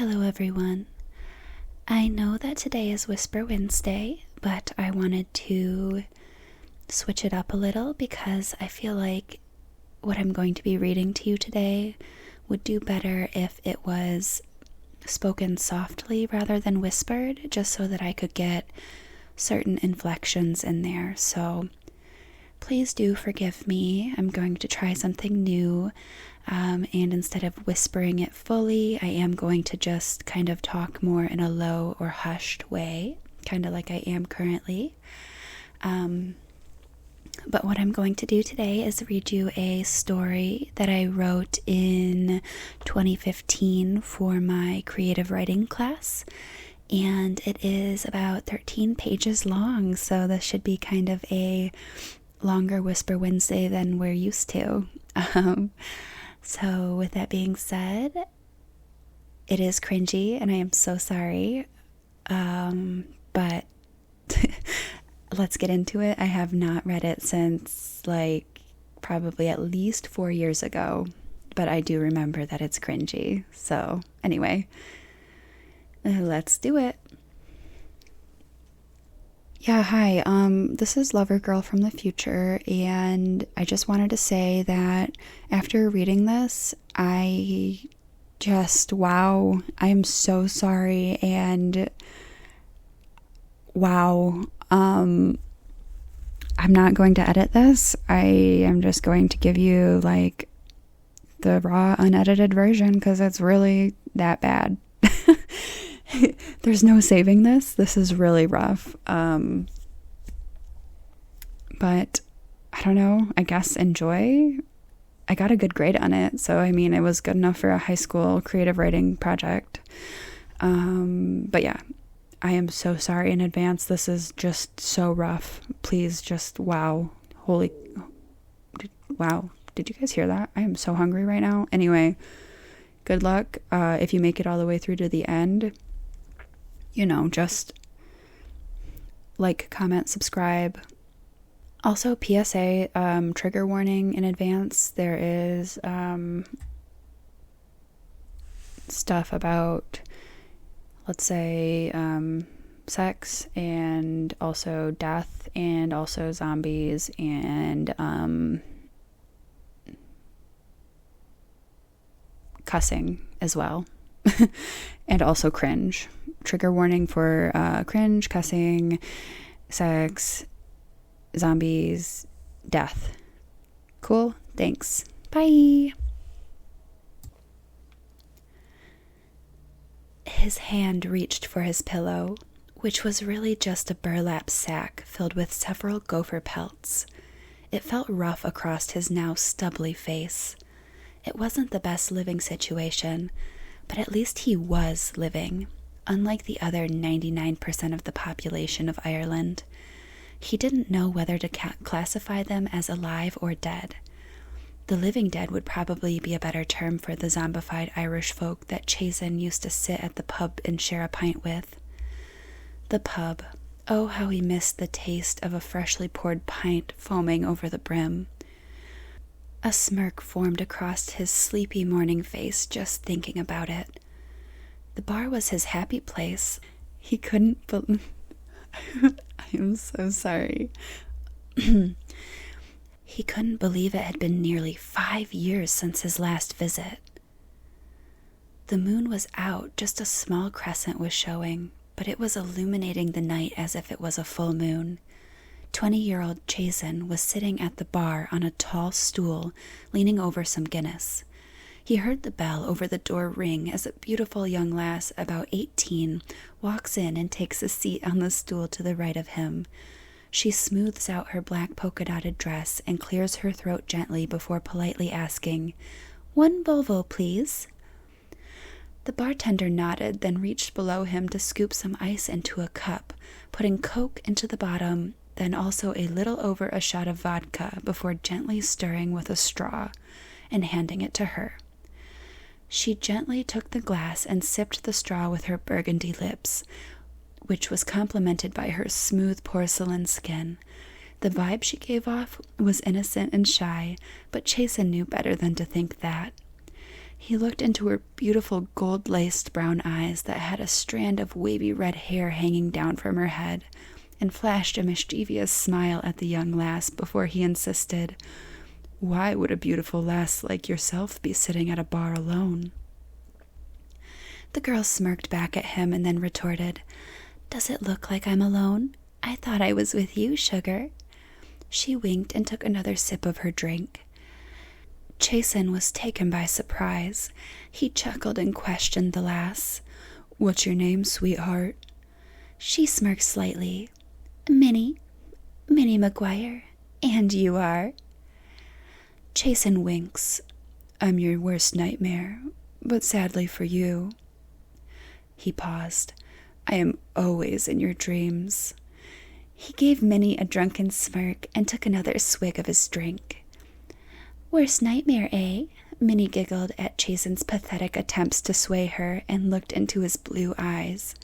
Hello everyone. I know that today is Whisper Wednesday, but I wanted to switch it up a little because I feel like what I'm going to be reading to you today would do better if it was spoken softly rather than whispered, just so that I could get certain inflections in there. So please do forgive me. I'm going to try something new. And instead of whispering it fully, I am going to just kind of talk more in a low or hushed way, kind of like I am currently. But what I'm going to do today is read you a story that I wrote in 2015 for my creative writing class. And it is about 13 pages long, so this should be kind of a longer Whisper Wednesday than we're used to. So with that being said, it is cringy and I am so sorry, but let's get into it. I have not read it since probably at least 4 years ago, but I do remember that it's cringy. So anyway, let's do it. Yeah, hi, this is Lover Girl from the future, and I just wanted to say that after reading this, I am so sorry, and wow, I'm not going to edit this. I am just going to give you, the raw, unedited version, because it's really that bad. There's no saving this. This is really rough. But I don't know. I guess enjoy. I got a good grade on it. So, it was good enough for a high school creative writing project. But yeah, I am so sorry in advance. This is just so rough. Please just, wow. Wow. Did you guys hear that? I am so hungry right now. Anyway, good luck. If you make it all the way through to the end, just comment, subscribe. Also, PSA, trigger warning in advance. There is stuff about, let's say, sex and also death and also zombies and cussing as well. And also cringe. Trigger warning for cringe, cussing, sex, zombies, death. Cool? Thanks. Bye. His hand reached for his pillow, which was really just a burlap sack filled with several gopher pelts. It felt rough across his now stubbly face. It wasn't the best living situation, but at least he was living, unlike the other 99% of the population of Ireland. He didn't know whether to classify them as alive or dead. The living dead would probably be a better term for the zombified Irish folk that Chasen used to sit at the pub and share a pint with. The pub. Oh, how he missed the taste of a freshly poured pint foaming over the brim. A smirk formed across his sleepy morning face just thinking about it. The bar was his happy place. He couldn't believe... I am so sorry. He couldn't believe it had been nearly 5 years since his last visit. The moon was out, just a small crescent was showing, but it was illuminating the night as if it was a full moon. 20-year-old Chasen was sitting at the bar on a tall stool, leaning over some Guinness. He heard the bell over the door ring as a beautiful young lass about 18 walks in and takes a seat on the stool to the right of him. She smooths out her black polka-dotted dress and clears her throat gently before politely asking, "1 Volvo, please." The bartender nodded, then reached below him to scoop some ice into a cup, putting Coke into the bottom, then also a little over a shot of vodka before gently stirring with a straw and handing it to her. She gently took the glass and sipped the straw with her burgundy lips, which was complemented by her smooth porcelain skin. The vibe she gave off was innocent and shy, but Chasen knew better than to think that. He looked into her beautiful gold-laced brown eyes that had a strand of wavy red hair hanging down from her head, and flashed a mischievous smile at the young lass before he insisted, "Why would a beautiful lass like yourself be sitting at a bar alone?" The girl smirked back at him and then retorted, "Does it look like I'm alone? I thought I was with you, sugar." She winked and took another sip of her drink. Chasen was taken by surprise. He chuckled and questioned the lass. "What's your name, sweetheart?" She smirked slightly. Minnie McGuire. And you are?" Chasen winks. "I'm your worst nightmare, but sadly for you." He paused. "I am always in your dreams." He gave Minnie a drunken smirk and took another swig of his drink. "Worst nightmare, eh?" Minnie giggled at Chasen's pathetic attempts to sway her and looked into his blue eyes.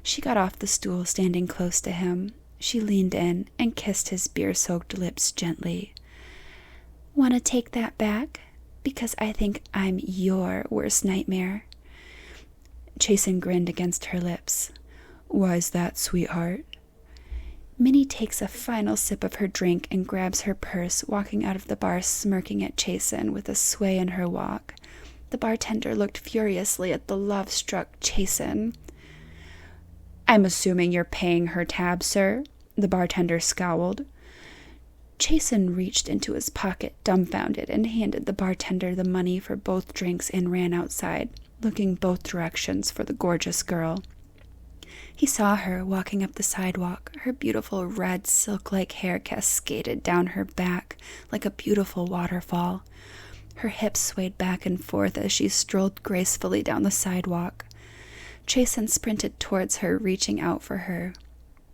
She got off the stool standing close to him. She leaned in and kissed his beer-soaked lips gently. "Want to take that back? Because I think I'm your worst nightmare." Chasen grinned against her lips. "Why's that, sweetheart?" Minnie takes a final sip of her drink and grabs her purse, walking out of the bar smirking at Chasen with a sway in her walk. The bartender looked furiously at the love-struck Chasen. "I'm assuming you're paying her tab, sir?" The bartender scowled. Chasen reached into his pocket, dumbfounded, and handed the bartender the money for both drinks and ran outside, looking both directions for the gorgeous girl. He saw her walking up the sidewalk, her beautiful red silk-like hair cascaded down her back like a beautiful waterfall. Her hips swayed back and forth as she strolled gracefully down the sidewalk. Chasen sprinted towards her, reaching out for her.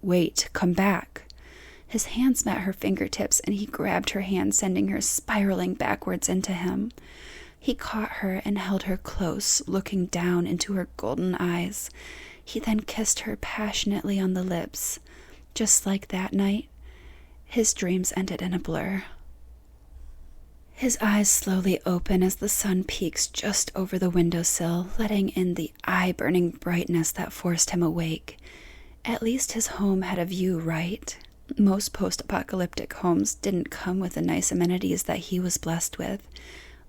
"Wait, come back." His hands met her fingertips, and he grabbed her hand, sending her spiraling backwards into him. He caught her and held her close, looking down into her golden eyes. He then kissed her passionately on the lips. Just like that night, his dreams ended in a blur. His eyes slowly open as the sun peeks just over the windowsill, letting in the eye-burning brightness that forced him awake. At least his home had a view, right? Most post-apocalyptic homes didn't come with the nice amenities that he was blessed with.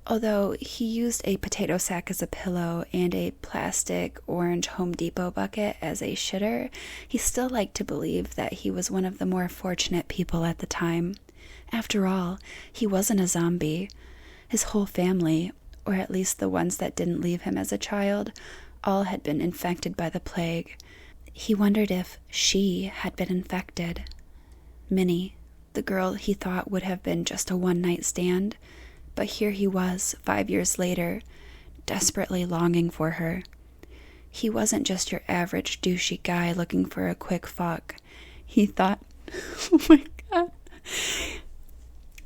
Although he used a potato sack as a pillow and a plastic orange Home Depot bucket as a shitter, he still liked to believe that he was one of the more fortunate people at the time. After all, he wasn't a zombie. His whole family, or at least the ones that didn't leave him as a child, all had been infected by the plague. He wondered if she had been infected. Minnie, the girl he thought would have been just a one-night stand, but here he was, 5 years later, desperately longing for her. He wasn't just your average douchey guy looking for a quick fuck. He thought, oh my God.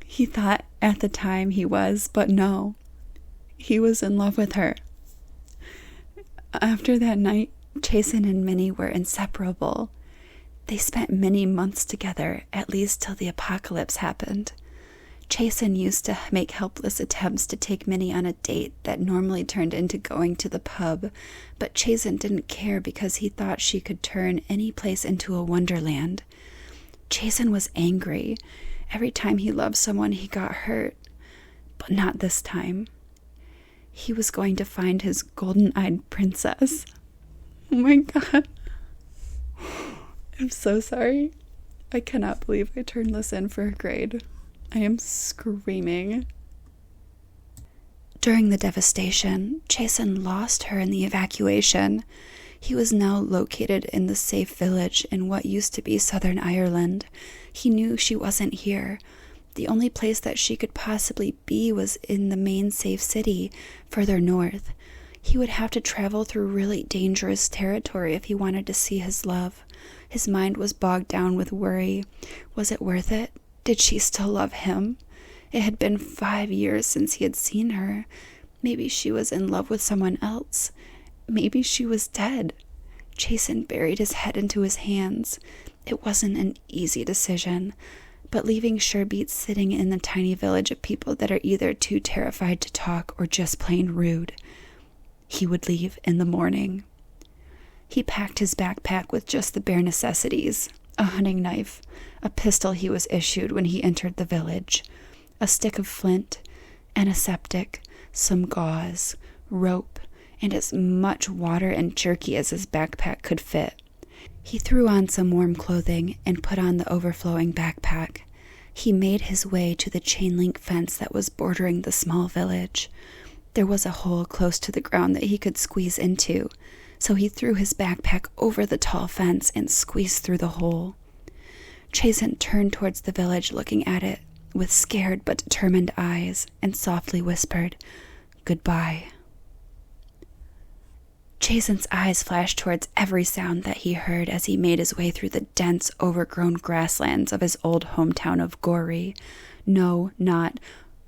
He thought at the time he was, but no. He was in love with her. After that night, Chasen and Minnie were inseparable. They spent many months together, at least till the apocalypse happened. Chasen used to make helpless attempts to take Minnie on a date that normally turned into going to the pub, but Chasen didn't care because he thought she could turn any place into a wonderland. Chasen was angry. Every time he loved someone, he got hurt. But not this time. He was going to find his golden-eyed princess. Oh my God. I'm so sorry. I cannot believe I turned this in for a grade. I am screaming. During the devastation, Chasen lost her in the evacuation. He was now located in the safe village in what used to be Southern Ireland. He knew she wasn't here. The only place that she could possibly be was in the main safe city, further north. He would have to travel through really dangerous territory if he wanted to see his love. His mind was bogged down with worry. Was it worth it? Did she still love him? It had been 5 years since he had seen her. Maybe she was in love with someone else. Maybe she was dead. Chasen buried his head into his hands. It wasn't an easy decision, but leaving Surebeet sitting in the tiny village of people that are either too terrified to talk or just plain rude. He would leave in the morning. He packed his backpack with just the bare necessities: a hunting knife, a pistol he was issued when he entered the village, a stick of flint, antiseptic, some gauze, rope, and as much water and jerky as his backpack could fit. He threw on some warm clothing and put on the overflowing backpack. He made his way to the chain-link fence that was bordering the small village. There was a hole close to the ground that he could squeeze into, so he threw his backpack over the tall fence and squeezed through the hole. Chasen turned towards the village, looking at it with scared but determined eyes, and softly whispered, "Goodbye." Chasen's eyes flashed towards every sound that he heard as he made his way through the dense, overgrown grasslands of his old hometown of Gory. No, not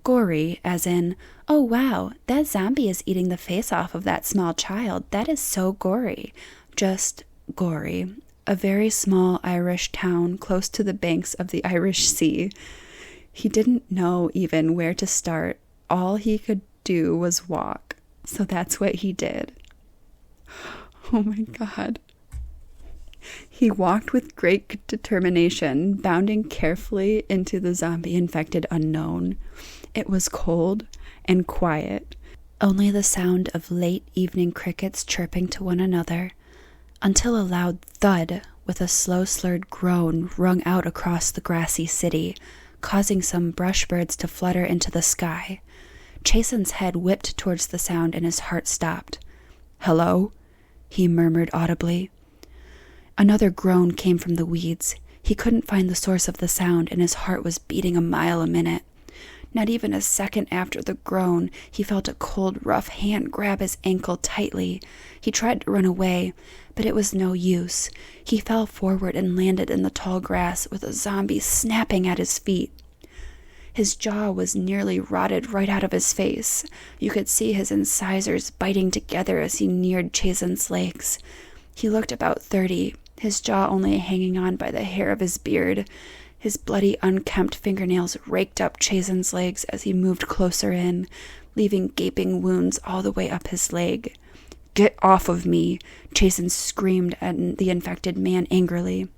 gory, as in, "Oh wow, that zombie is eating the face off of that small child. That is so gory." Just Gory, a very small Irish town close to the banks of the Irish Sea. He didn't know even where to start. All he could do was walk. So that's what he did. Oh my God. He walked with great determination, bounding carefully into the zombie-infected unknown. It was cold and quiet, only the sound of late evening crickets chirping to one another, until a loud thud with a slow slurred groan rung out across the grassy city, causing some brush birds to flutter into the sky. Chasen's head whipped towards the sound and his heart stopped. "Hello?" he murmured audibly. Another groan came from the weeds. He couldn't find the source of the sound, and his heart was beating a mile a minute. Not even a second after the groan, he felt a cold, rough hand grab his ankle tightly. He tried to run away, but it was no use. He fell forward and landed in the tall grass with a zombie snapping at his feet. His jaw was nearly rotted right out of his face. You could see his incisors biting together as he neared Chasen's legs. He looked about 30, his jaw only hanging on by the hair of his beard. His bloody, unkempt fingernails raked up Chasen's legs as he moved closer in, leaving gaping wounds all the way up his leg. "Get off of me!" Chasen screamed at the infected man angrily.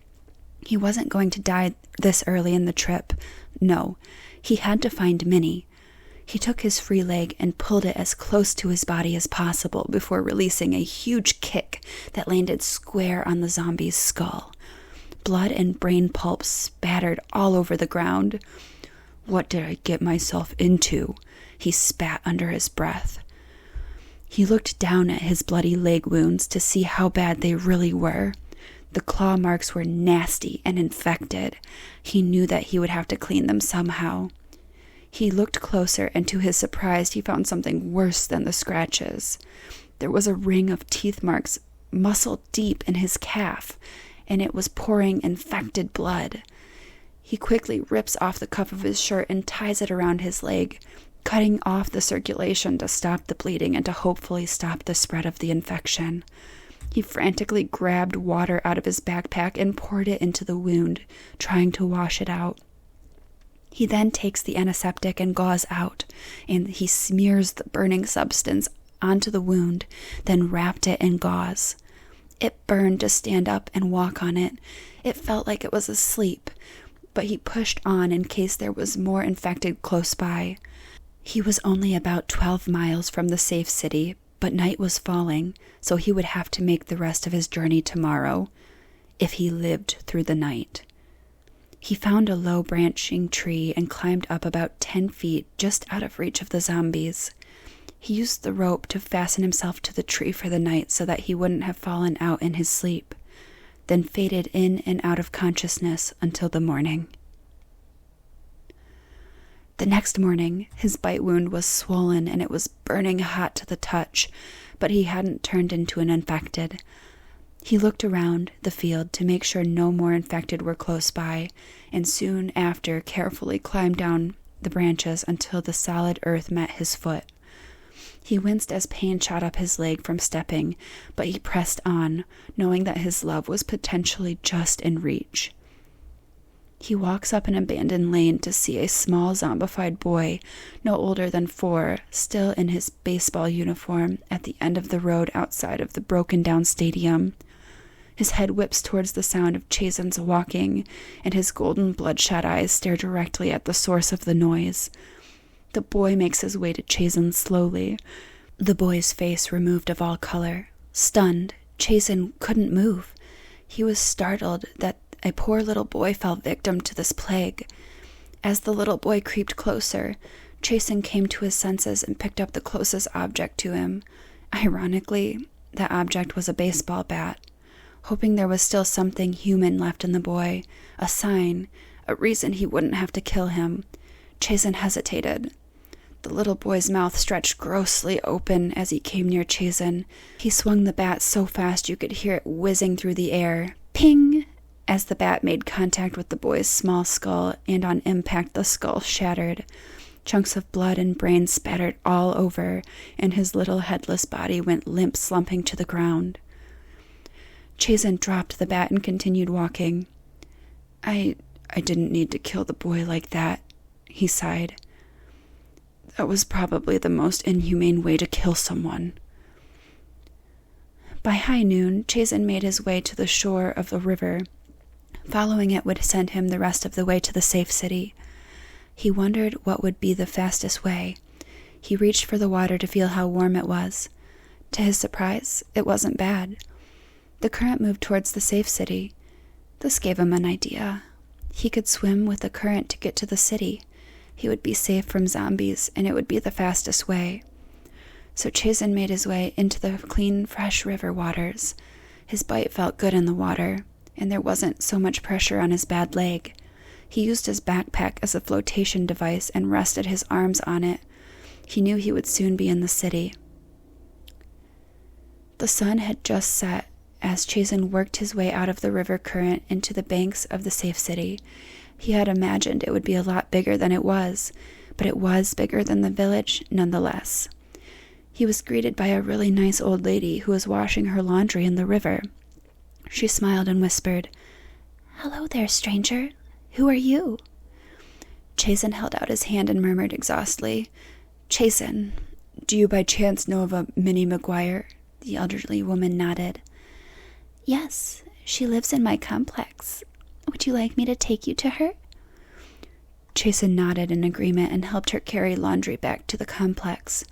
He wasn't going to die this early in the trip. No, he had to find Minnie. He took his free leg and pulled it as close to his body as possible before releasing a huge kick that landed square on the zombie's skull. Blood and brain pulp spattered all over the ground. "What did I get myself into?" he spat under his breath. He looked down at his bloody leg wounds to see how bad they really were. The claw marks were nasty and infected. He knew that he would have to clean them somehow. He looked closer, and to his surprise, he found something worse than the scratches. There was a ring of teeth marks muscle deep in his calf, and it was pouring infected blood. He quickly rips off the cuff of his shirt and ties it around his leg, cutting off the circulation to stop the bleeding and to hopefully stop the spread of the infection. He frantically grabbed water out of his backpack and poured it into the wound, trying to wash it out. He then takes the antiseptic and gauze out, and he smears the burning substance onto the wound, then wrapped it in gauze. It burned to stand up and walk on it. It felt like it was asleep, but he pushed on in case there was more infected close by. He was only about 12 miles from the safe city, but night was falling, so he would have to make the rest of his journey tomorrow, if he lived through the night. He found a low branching tree and climbed up about 10 feet just out of reach of the zombies. He used the rope to fasten himself to the tree for the night so that he wouldn't have fallen out in his sleep, then faded in and out of consciousness until the morning. The next morning, his bite wound was swollen and it was burning hot to the touch, but he hadn't turned into an infected. He looked around the field to make sure no more infected were close by, and soon after carefully climbed down the branches until the solid earth met his foot. He winced as pain shot up his leg from stepping, but he pressed on, knowing that his love was potentially just in reach. He walks up an abandoned lane to see a small zombified boy, no older than 4, still in his baseball uniform at the end of the road outside of the broken-down stadium. His head whips towards the sound of Chasen's walking, and his golden bloodshot eyes stare directly at the source of the noise. The boy makes his way to Chasen slowly, the boy's face removed of all color. Stunned, Chasen couldn't move. He was startled that a poor little boy fell victim to this plague. As the little boy creeped closer, Chasen came to his senses and picked up the closest object to him. Ironically, that object was a baseball bat. Hoping there was still something human left in the boy, a sign, a reason he wouldn't have to kill him, Chasen hesitated. The little boy's mouth stretched grossly open as he came near Chasen. He swung the bat so fast you could hear it whizzing through the air. Ping! As the bat made contact with the boy's small skull, and on impact the skull shattered. Chunks of blood and brain spattered all over, and his little headless body went limp, slumping to the ground. Chasen dropped the bat and continued walking. I didn't need to kill the boy like that, he sighed. That was probably the most inhumane way to kill someone. By high noon, Chasen made his way to the shore of the river. Following it would send him the rest of the way to the safe city. He wondered what would be the fastest way. He reached for the water to feel how warm it was. To his surprise, it wasn't bad. The current moved towards the safe city. This gave him an idea. He could swim with the current to get to the city. He would be safe from zombies, and it would be the fastest way. So Chasen made his way into the clean, fresh river waters. His bite felt good in the water, and there wasn't so much pressure on his bad leg. He used his backpack as a flotation device and rested his arms on it. He knew he would soon be in the city. The sun had just set as Chasen worked his way out of the river current into the banks of the safe city. He had imagined it would be a lot bigger than it was, but it was bigger than the village nonetheless. He was greeted by a really nice old lady who was washing her laundry in the river. She smiled and whispered, "Hello there, stranger. Who are you?" Chasen held out his hand and murmured exhaustedly, "Chasen, do you by chance know of a Minnie McGuire?" The elderly woman nodded. "Yes, she lives in my complex. Would you like me to take you to her?" Chasen nodded in agreement and helped her carry laundry back to the complex.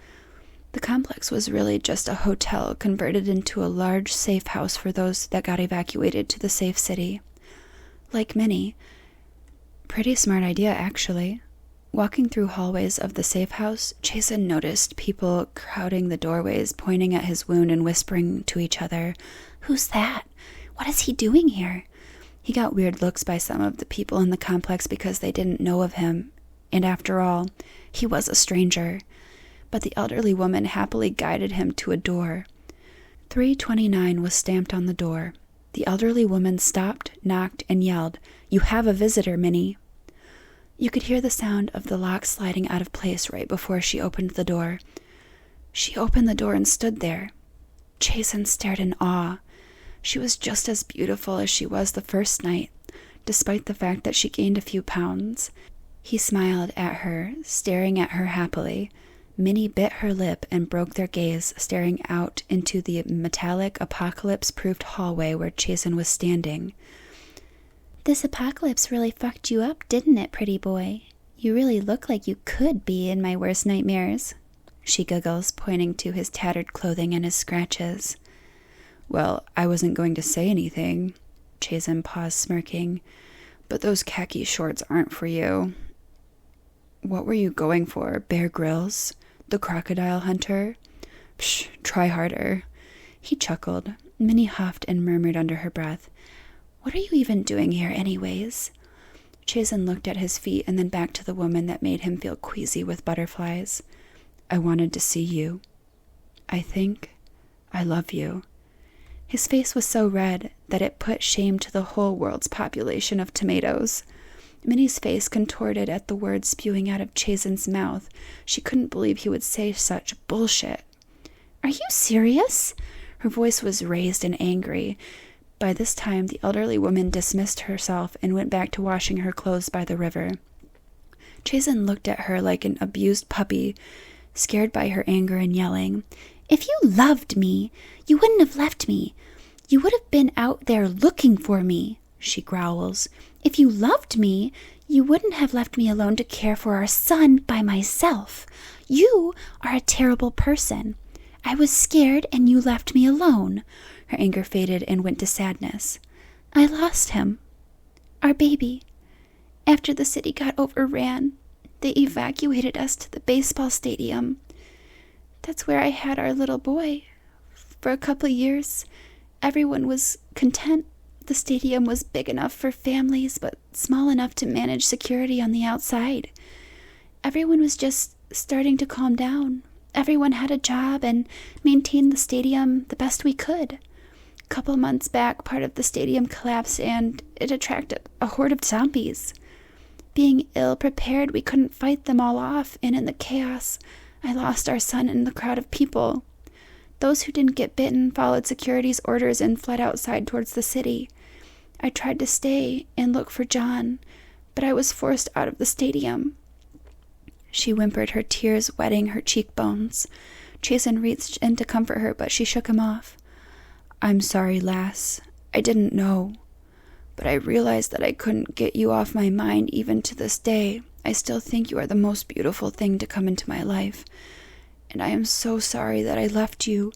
The complex was really just a hotel converted into a large safe house for those that got evacuated to the safe city. Like Minnie. Pretty smart idea, actually. Walking through hallways of the safe house, Chasen noticed people crowding the doorways, pointing at his wound and whispering to each other, "Who's that? What is he doing here?" He got weird looks by some of the people in the complex because they didn't know of him, and after all, he was a stranger. But the elderly woman happily guided him to a door. 329 was stamped on the door. The elderly woman stopped, knocked, and yelled, "You have a visitor, Minnie." You could hear the sound of the lock sliding out of place right before she opened the door. She opened the door and stood there. Chasen stared in awe. She was just as beautiful as she was the first night, despite the fact that she gained a few pounds. He smiled at her, staring at her happily. Minnie bit her lip and broke their gaze, staring out into the metallic, apocalypse-proofed hallway where Chasen was standing. "This apocalypse really fucked you up, didn't it, pretty boy? You really look like you could be in my worst nightmares," she giggles, pointing to his tattered clothing and his scratches. "Well, I wasn't going to say anything," Chasen paused, smirking, "but those khaki shorts aren't for you." "What were you going for, Bear Grylls? The crocodile hunter?" "Psh, try harder." He chuckled. Minnie huffed and murmured under her breath, "What are you even doing here anyways?" Chasen looked at his feet and then back to the woman that made him feel queasy with butterflies. "I wanted to see you. I think I love you." His face was so red that it put shame to the whole world's population of tomatoes. Minnie's face contorted at the words spewing out of Chasen's mouth. She couldn't believe he would say such bullshit. "Are you serious?" Her voice was raised and angry. By this time, the elderly woman dismissed herself and went back to washing her clothes by the river. Chasen looked at her like an abused puppy, scared by her anger and yelling, "If you loved me, you wouldn't have left me. You would have been out there looking for me," she growls. "If you loved me, you wouldn't have left me alone to care for our son by myself. You are a terrible person. I was scared and you left me alone." Her anger faded and went to sadness. "I lost him. Our baby. After the city got overran, they evacuated us to the baseball stadium. That's where I had our little boy. For a couple of years, everyone was content. The stadium was big enough for families, but small enough to manage security on the outside. Everyone was just starting to calm down. Everyone had a job and maintained the stadium the best we could. A couple months back, part of the stadium collapsed and it attracted a horde of zombies. Being ill-prepared, we couldn't fight them all off, and in the chaos, I lost our son in the crowd of people. Those who didn't get bitten followed security's orders and fled outside towards the city. I tried to stay and look for John, but I was forced out of the stadium." She whimpered, her tears wetting her cheekbones. Chasen reached in to comfort her, but she shook him off. "I'm sorry, lass. I didn't know. But I realized that I couldn't get you off my mind even to this day. I still think you are the most beautiful thing to come into my life. And I am so sorry that I left you,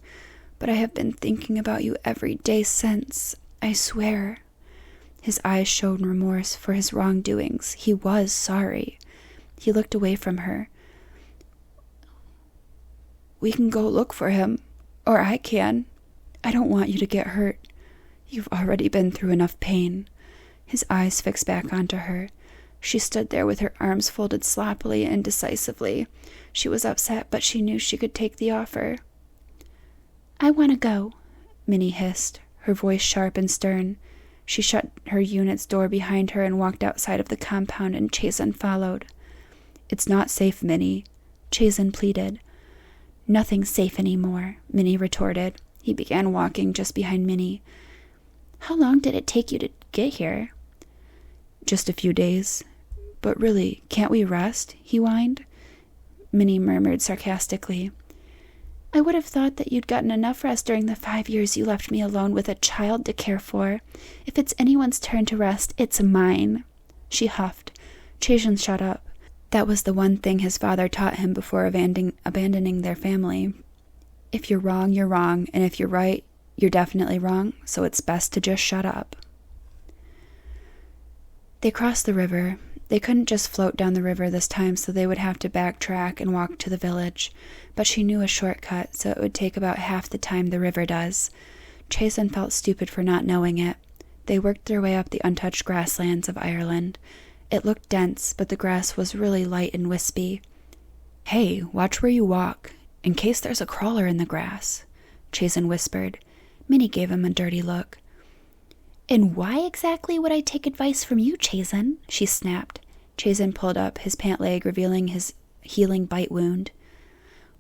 but I have been thinking about you every day since. I swear." His eyes showed remorse for his wrongdoings. He was sorry. He looked away from her. "We can go look for him, or I can. I don't want you to get hurt. You've already been through enough pain." His eyes fixed back onto her. She stood there with her arms folded sloppily and decisively. She was upset, but she knew she could take the offer. "I want to go," Minnie hissed, her voice sharp and stern. She shut her unit's door behind her and walked outside of the compound, and Chasen followed. "It's not safe, Minnie," Chasen pleaded. "Nothing's safe anymore," Minnie retorted. He began walking just behind Minnie. "How long did it take you to get here?" "Just a few days. But really, can't we rest?" he whined. Minnie murmured sarcastically, "I would have thought that you'd gotten enough rest during the 5 years you left me alone with a child to care for. If it's anyone's turn to rest, it's mine." She huffed. Chasen shut up. That was the one thing his father taught him before abandoning their family. If you're wrong, you're wrong, and if you're right, you're definitely wrong, so it's best to just shut up. They crossed the river. They couldn't just float down the river this time, so they would have to backtrack and walk to the village. But she knew a shortcut, so it would take about half the time the river does. Chasen felt stupid for not knowing it. They worked their way up the untouched grasslands of Ireland. It looked dense, but the grass was really light and wispy. "Hey, watch where you walk, in case there's a crawler in the grass," Chasen whispered. Minnie gave him a dirty look. "And why exactly would I take advice from you, Chasen?" she snapped. Chasen pulled up his pant leg, revealing his healing bite wound.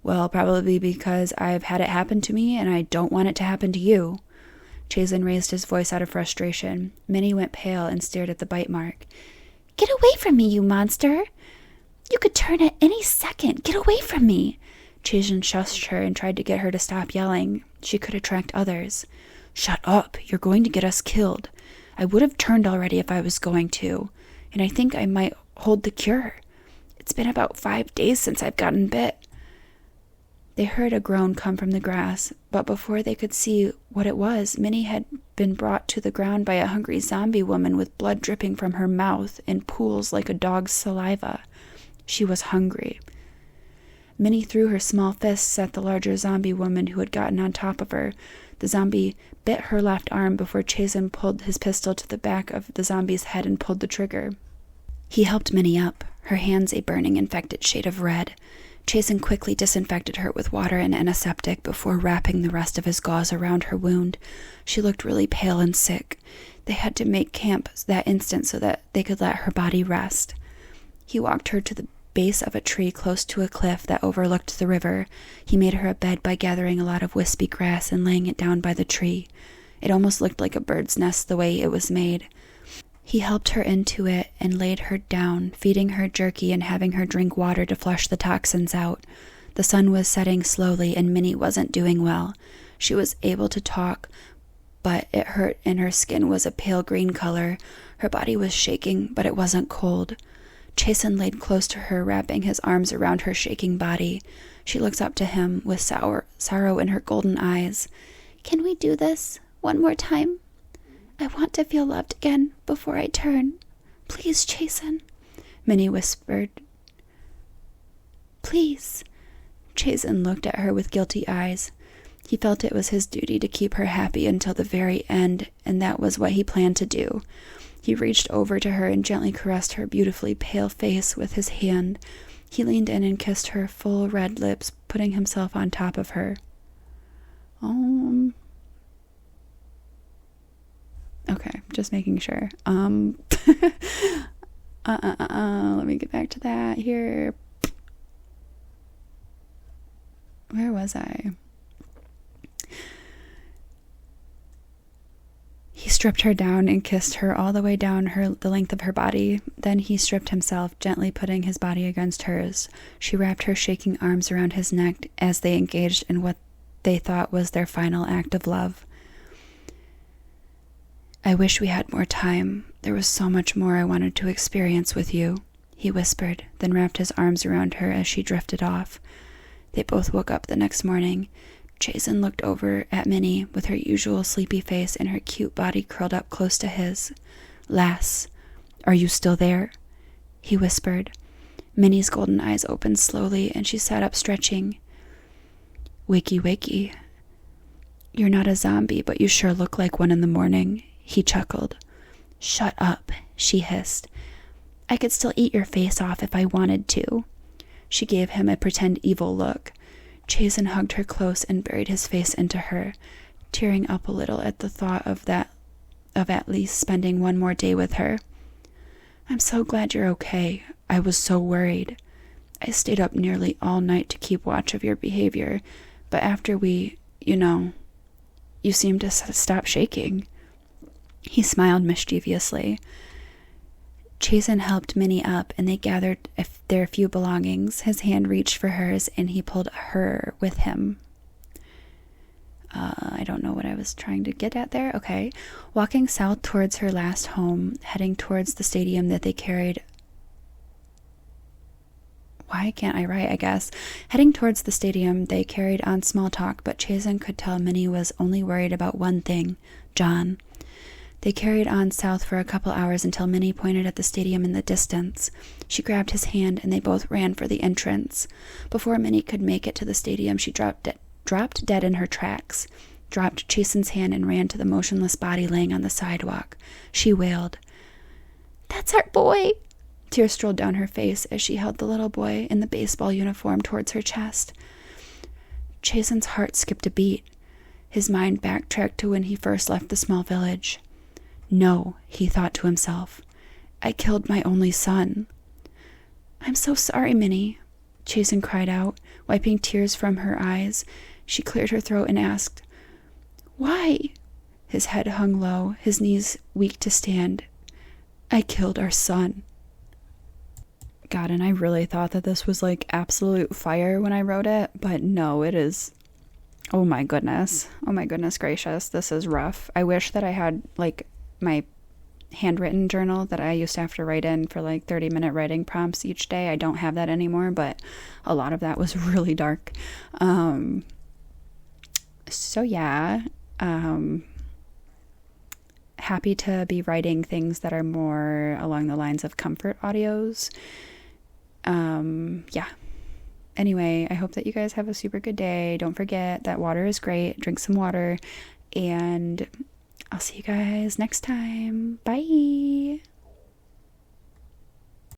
"Well, probably because I've had it happen to me, and I don't want it to happen to you." Chasen raised his voice out of frustration. Minnie went pale and stared at the bite mark. "Get away from me, you monster! You could turn at any second. Get away from me!" Chasen shushed her and tried to get her to stop yelling. She could attract others. "Shut up! You're going to get us killed. I would have turned already if I was going to, and I think I might hold the cure. It's been about 5 days since I've gotten bit." They heard a groan come from the grass, but before they could see what it was, Minnie had been brought to the ground by a hungry zombie woman with blood dripping from her mouth in pools like a dog's saliva. She was hungry. Minnie threw her small fists at the larger zombie woman who had gotten on top of her. The zombie bit her left arm before Chasen pulled his pistol to the back of the zombie's head and pulled the trigger. He helped Minnie up, her hands a burning, infected shade of red. Chasen quickly disinfected her with water and antiseptic before wrapping the rest of his gauze around her wound. She looked really pale and sick. They had to make camp that instant so that they could let her body rest. He walked her to the base of a tree close to a cliff that overlooked the river. He made her a bed by gathering a lot of wispy grass and laying it down by the tree. It almost looked like a bird's nest the way it was made. He helped her into it and laid her down, feeding her jerky and having her drink water to flush the toxins out. The sun was setting slowly and Minnie wasn't doing well. She was able to talk, but it hurt and her skin was a pale green color. Her body was shaking, but it wasn't cold. Chasen laid close to her, wrapping his arms around her shaking body. She looks up to him with sorrow in her golden eyes. "Can we do this one more time? I want to feel loved again before I turn. Please, Chasen," Minnie whispered. "Please." Chasen looked at her with guilty eyes. He felt it was his duty to keep her happy until the very end, and that was what he planned to do. He reached over to her and gently caressed her beautifully pale face with his hand. He leaned in and kissed her full red lips, putting himself on top of her. Okay, just making sure. Let me get back to that here. Where was I? He stripped her down and kissed her all the way down the length of her body. Then he stripped himself, gently putting his body against hers. She wrapped her shaking arms around his neck as they engaged in what they thought was their final act of love. "I wish we had more time. There was so much more I wanted to experience with you," he whispered, then wrapped his arms around her as she drifted off. They both woke up the next morning. Chasen looked over at Minnie with her usual sleepy face and her cute body curled up close to his. "Lass, are you still there?" he whispered. Minnie's golden eyes opened slowly and she sat up stretching. "Wakey, wakey. You're not a zombie, but you sure look like one in the morning," he chuckled. "Shut up," she hissed. "I could still eat your face off if I wanted to." She gave him a pretend evil look. Chasen hugged her close and buried his face into her, tearing up a little at the thought of at least spending one more day with her. "I'm so glad you're okay. I was so worried. I stayed up nearly all night to keep watch of your behavior, but after you seemed to stop shaking." He smiled mischievously. Chasen helped Minnie up, and they gathered their few belongings. His hand reached for hers, and he pulled her with him. I don't know what I was trying to get at there. Okay. Walking south towards her last home, heading towards the stadium that they carried... Why can't I write, I guess? Heading towards the stadium, they carried on small talk, but Chasen could tell Minnie was only worried about one thing, John. They carried on south for a couple hours until Minnie pointed at the stadium in the distance. She grabbed his hand and they both ran for the entrance. Before Minnie could make it to the stadium, she dropped dead in her tracks, dropped Chasen's hand and ran to the motionless body laying on the sidewalk. She wailed, "That's our boy!" Tears strolled down her face as she held the little boy in the baseball uniform towards her chest. Chasen's heart skipped a beat. His mind backtracked to when he first left the small village. "No," he thought to himself. "I killed my only son." "I'm so sorry, Minnie," Chasen cried out, wiping tears from her eyes. She cleared her throat and asked, "Why?" His head hung low, his knees weak to stand. "I killed our son." God, and I really thought that this was like absolute fire when I wrote it, but no, it is... Oh my goodness gracious, this is rough. I wish that I had like my handwritten journal that I used to have to write in for like 30-minute writing prompts each day. I don't have that anymore, but a lot of that was really dark. So yeah, happy to be writing things that are more along the lines of comfort audios. Yeah. Anyway, I hope that you guys have a super good day. Don't forget that water is great. Drink some water, and I'll see you guys next time. Bye.